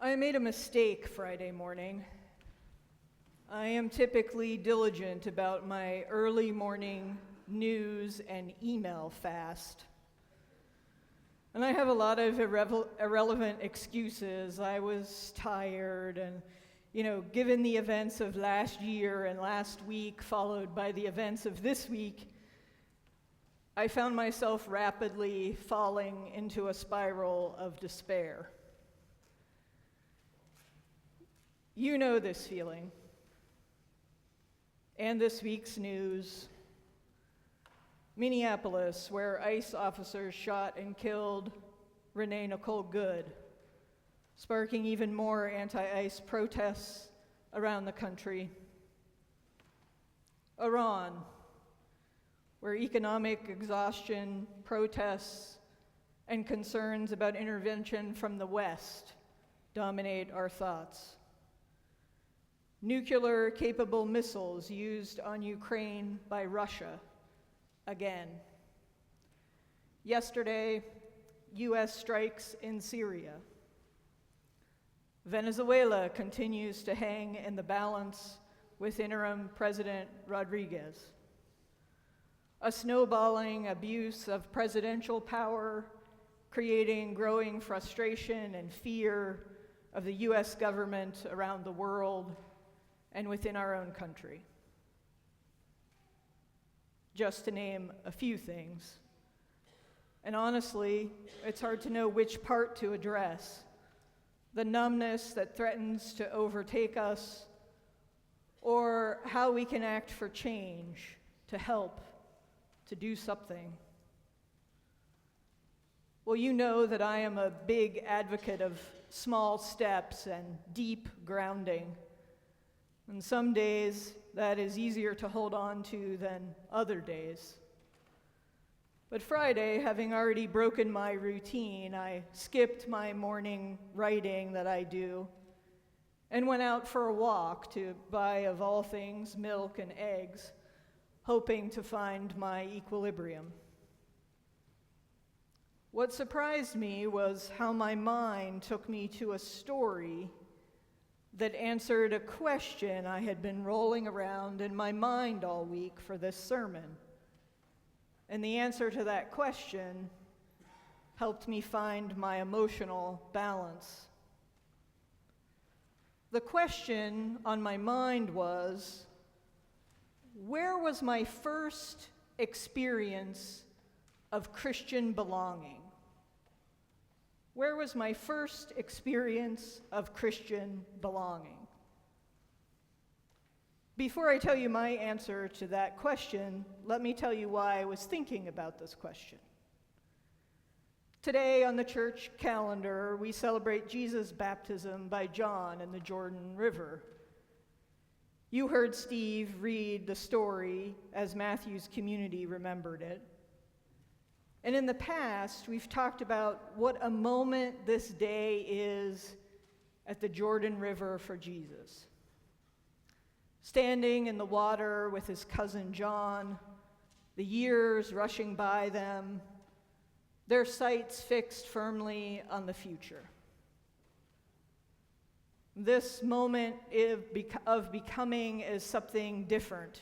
I made a mistake Friday morning. I am typically diligent about my early morning news and email fast. And I have a lot of irrelevant excuses. I was tired and, given the events of last year and last week, followed by the events of this week, I found myself rapidly falling into a spiral of despair. You know this feeling. And this week's news. Minneapolis, where ICE officers shot and killed Renee Nicole Good, sparking even more anti-ICE protests around the country. Iran, where economic exhaustion, protests, and concerns about intervention from the West dominate our thoughts. Nuclear-capable missiles used on Ukraine by Russia, again. Yesterday, U.S. strikes in Syria. Venezuela continues to hang in the balance with interim President Rodriguez. A snowballing abuse of presidential power, creating growing frustration and fear of the U.S. government around the world and within our own country. Just to name a few things. And honestly, it's hard to know which part to address. The numbness that threatens to overtake us, or how we can act for change, to help, to do something. Well, you know that I am a big advocate of small steps and deep grounding. And some days that is easier to hold on to than other days. But Friday, having already broken my routine, I skipped my morning writing that I do and went out for a walk to buy, of all things, milk and eggs, hoping to find my equilibrium. What surprised me was how my mind took me to a story that answered a question I had been rolling around in my mind all week for this sermon. And the answer to that question helped me find my emotional balance. The question on my mind was, where was my first experience of Christian belonging? Where was my first experience of Christian belonging? Before I tell you my answer to that question, let me tell you why I was thinking about this question. Today on the church calendar, we celebrate Jesus' baptism by John in the Jordan River. You heard Steve read the story as Matthew's community remembered it. And in the past, we've talked about what a moment this day is at the Jordan River for Jesus. Standing in the water with his cousin John, the years rushing by them, their sights fixed firmly on the future. This moment of becoming is something different.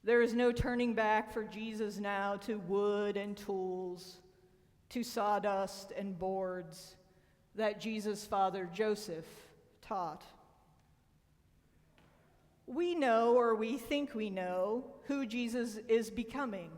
There is no turning back for Jesus now to wood and tools, to sawdust and boards that Jesus' father Joseph taught. We know, or we think we know, who Jesus is becoming.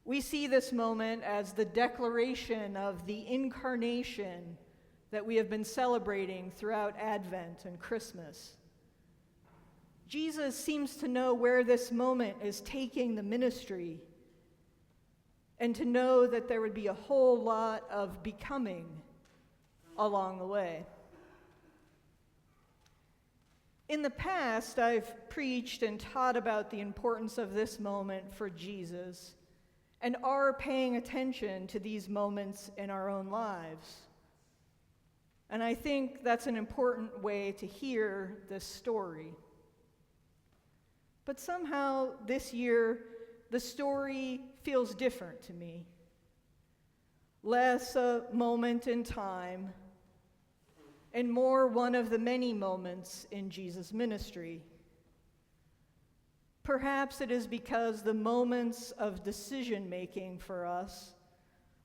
We see this moment as the declaration of the incarnation that we have been celebrating throughout Advent and Christmas. Jesus seems to know where this moment is taking the ministry, and to know that there would be a whole lot of becoming along the way. In the past, I've preached and taught about the importance of this moment for Jesus, and are paying attention to these moments in our own lives. And I think that's an important way to hear this story. But somehow this year, the story feels different to me. Less a moment in time and more one of the many moments in Jesus' ministry. Perhaps it is because the moments of decision-making for us,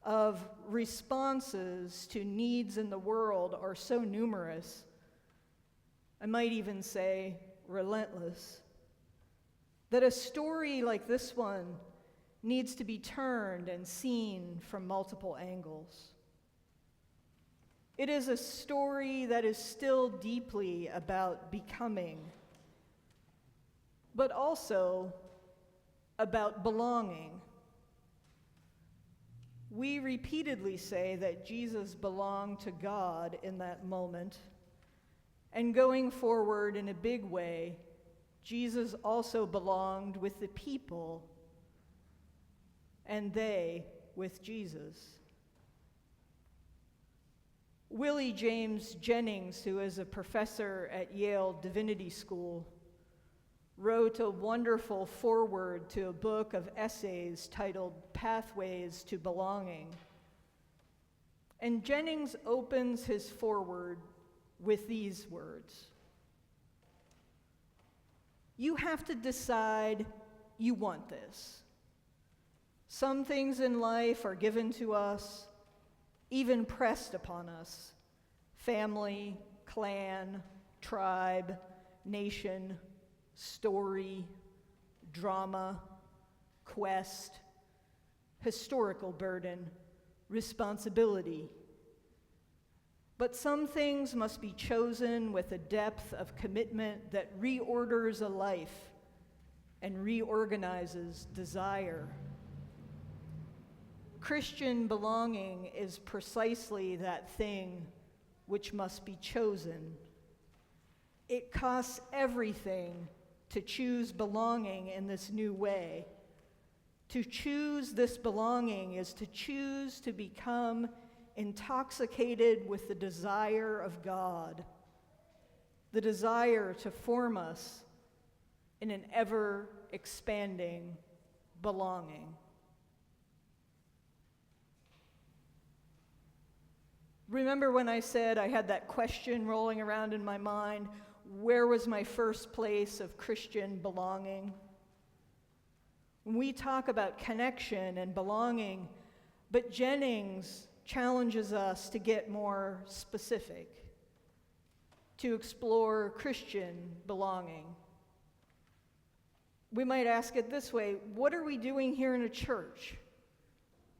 of responses to needs in the world, are so numerous, I might even say relentless, that a story like this one needs to be turned and seen from multiple angles. It is a story that is still deeply about becoming, but also about belonging. We repeatedly say that Jesus belonged to God in that moment, and going forward in a big way, Jesus also belonged with the people, and they with Jesus. Willie James Jennings, who is a professor at Yale Divinity School, wrote a wonderful foreword to a book of essays titled Pathways to Belonging. And Jennings opens his foreword with these words: "You have to decide you want this. Some things in life are given to us, even pressed upon us: family, clan, tribe, nation, story, drama, quest, historical burden, responsibility. But some things must be chosen with a depth of commitment that reorders a life and reorganizes desire. Christian belonging is precisely that thing which must be chosen. It costs everything to choose belonging in this new way. To choose this belonging is to choose to become intoxicated with the desire of God, the desire to form us in an ever-expanding belonging." Remember when I said I had that question rolling around in my mind, where was my first place of Christian belonging? When we talk about connection and belonging, but Jennings challenges us to get more specific, to explore Christian belonging. We might ask it this way: what are we doing here in a church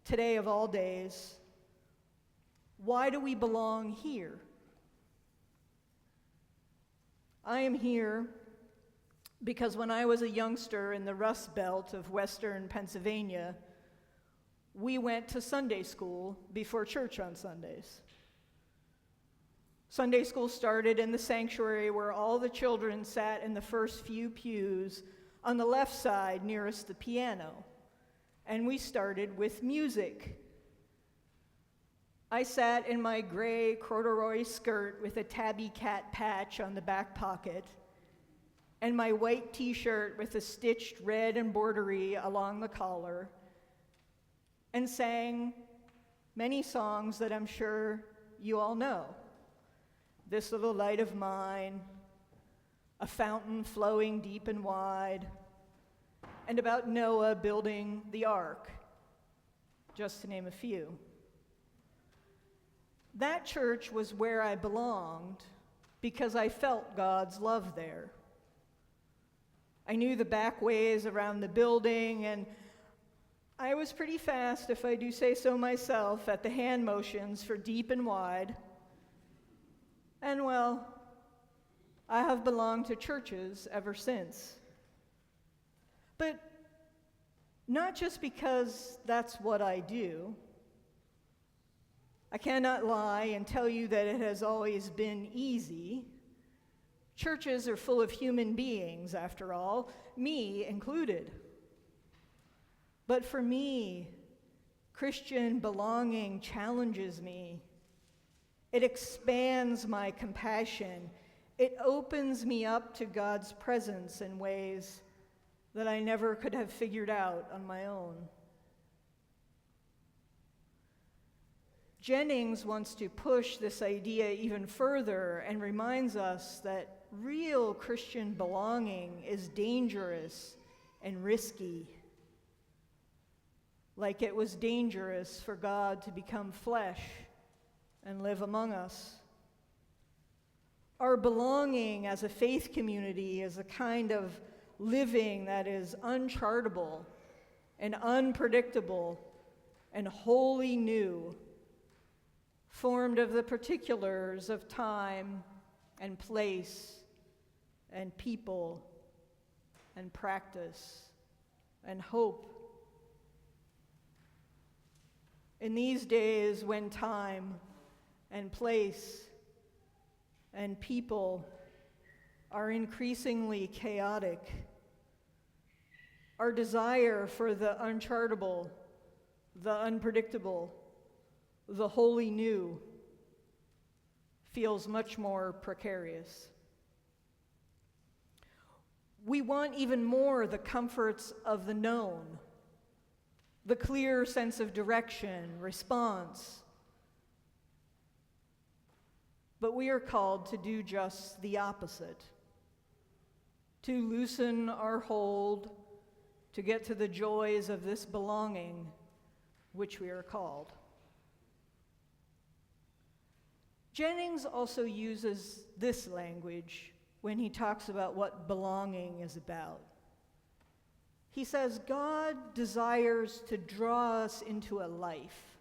today of all days? Why do we belong here? I am here because when I was a youngster in the Rust Belt of Western Pennsylvania, we went to Sunday school before church on Sundays. Sunday school started in the sanctuary where all the children sat in the first few pews on the left side nearest the piano, and we started with music. I sat in my gray corduroy skirt with a tabby cat patch on the back pocket, and my white t-shirt with a stitched red embroidery along the collar, and sang many songs that I'm sure you all know. This Little Light of Mine, A Fountain Flowing Deep and Wide, and about Noah building the ark, just to name a few. That church was where I belonged because I felt God's love there. I knew the back ways around the building, and I was pretty fast, if I do say so myself, at the hand motions for deep and wide. And well, I have belonged to churches ever since. But not just because that's what I do. I cannot lie and tell you that it has always been easy. Churches are full of human beings, after all, me included. But for me, Christian belonging challenges me. It expands my compassion. It opens me up to God's presence in ways that I never could have figured out on my own. Jennings wants to push this idea even further and reminds us that real Christian belonging is dangerous and risky, like it was dangerous for God to become flesh and live among us. Our belonging as a faith community is a kind of living that is unchartable and unpredictable and wholly new, formed of the particulars of time and place and people and practice and hope. In these days when time and place and people are increasingly chaotic, our desire for the unchartable, the unpredictable, the wholly new feels much more precarious. We want even more the comforts of the known, the clear sense of direction, response. But we are called to do just the opposite, to loosen our hold, to get to the joys of this belonging which we are called. Jennings also uses this language when he talks about what belonging is about. He says, God desires to draw us into a life.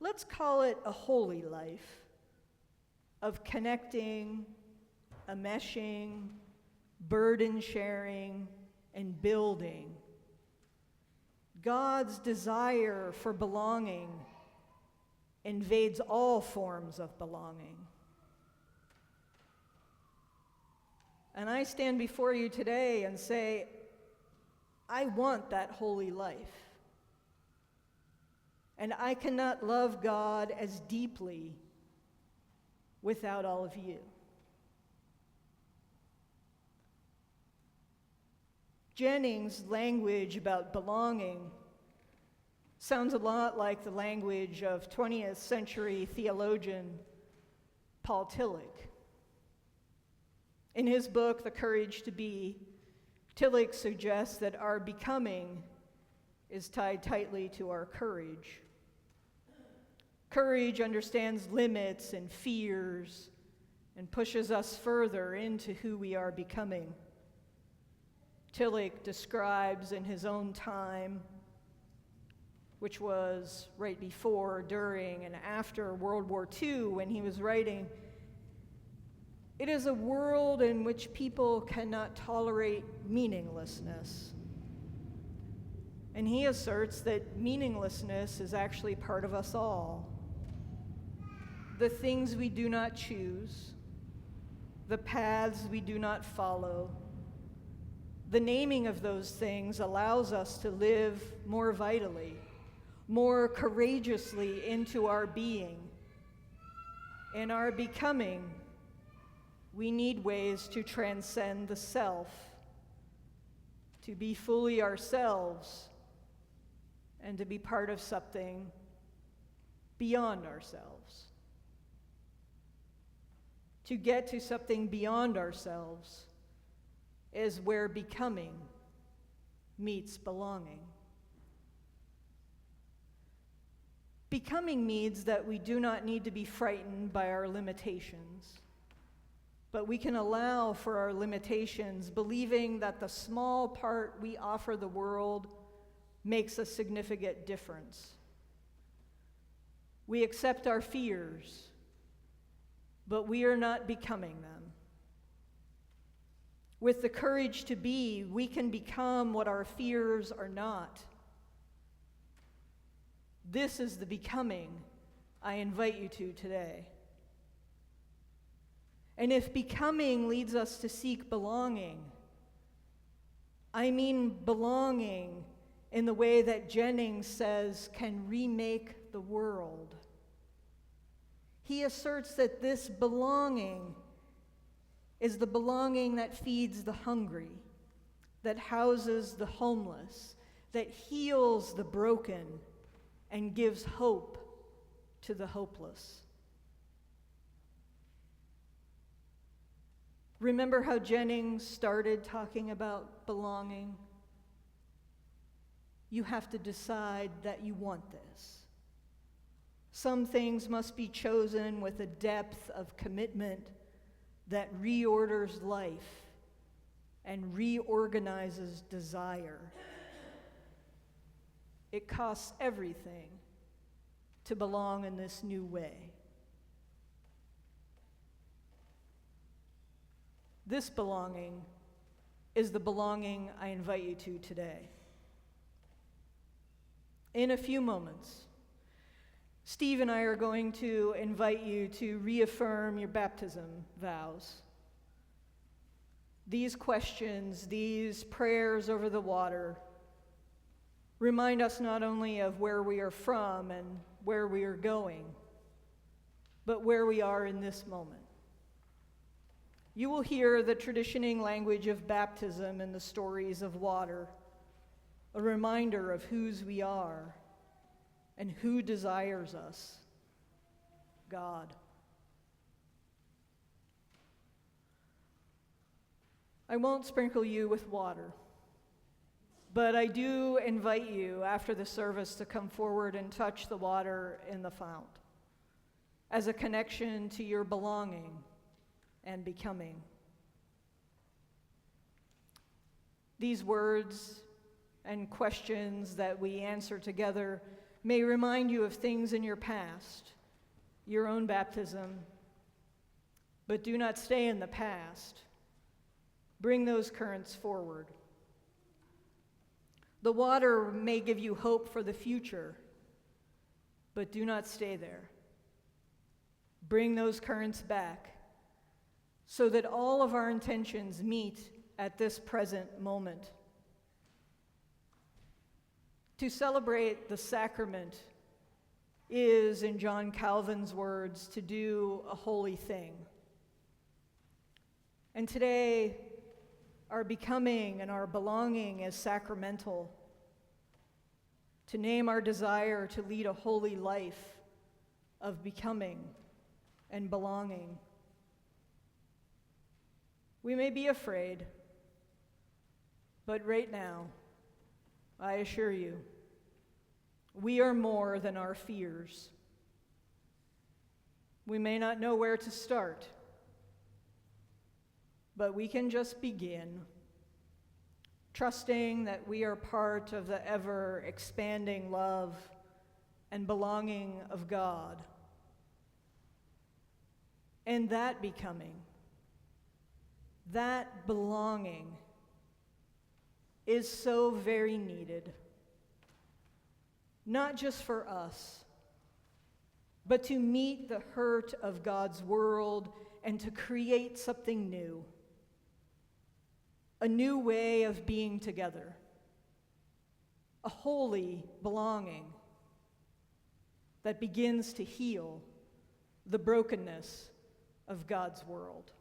Let's call it a holy life of connecting, enmeshing, burden sharing, and building. God's desire for belonging invades all forms of belonging. And I stand before you today and say, I want that holy life. And I cannot love God as deeply without all of you. Jennings' language about belonging sounds a lot like the language of 20th century theologian Paul Tillich. In his book, The Courage to Be, Tillich suggests that our becoming is tied tightly to our courage. Courage understands limits and fears and pushes us further into who we are becoming. Tillich describes in his own time, which was right before, during, and after World War II, when he was writing, it is a world in which people cannot tolerate meaninglessness. And he asserts that meaninglessness is actually part of us all. The things we do not choose, the paths we do not follow, the naming of those things allows us to live more vitally, more courageously into our being. In our becoming, we need ways to transcend the self, to be fully ourselves, and to be part of something beyond ourselves. To get to something beyond ourselves is where becoming meets belonging. Becoming means that we do not need to be frightened by our limitations, but we can allow for our limitations, believing that the small part we offer the world makes a significant difference. We accept our fears, but we are not becoming them. With the courage to be, we can become what our fears are not. This is the becoming I invite you to today. And if becoming leads us to seek belonging, I mean belonging in the way that Jennings says can remake the world. He asserts that this belonging is the belonging that feeds the hungry, that houses the homeless, that heals the broken, and gives hope to the hopeless. Remember how Jennings started talking about belonging? You have to decide that you want this. Some things must be chosen with a depth of commitment that reorders life and reorganizes desire. It costs everything to belong in this new way. This belonging is the belonging I invite you to today. In a few moments, Steve and I are going to invite you to reaffirm your baptism vows. These questions, these prayers over the water, remind us not only of where we are from and where we are going, but where we are in this moment. You will hear the traditioning language of baptism in the stories of water, a reminder of whose we are and who desires us, God. I won't sprinkle you with water, but I do invite you after the service to come forward and touch the water in the fount as a connection to your belonging and becoming. These words and questions that we answer together may remind you of things in your past, your own baptism, but do not stay in the past. Bring those currents forward. The water may give you hope for the future, but do not stay there. Bring those currents back so that all of our intentions meet at this present moment. To celebrate the sacrament is, in John Calvin's words, to do a holy thing. And today, our becoming and our belonging is sacramental. To name our desire to lead a holy life of becoming and belonging. We may be afraid, but right now, I assure you, we are more than our fears. We may not know where to start, but we can just begin, trusting that we are part of the ever-expanding love and belonging of God. And that becoming, that belonging, is so very needed, not just for us, but to meet the hurt of God's world and to create something new, a new way of being together, a holy belonging that begins to heal the brokenness of God's world.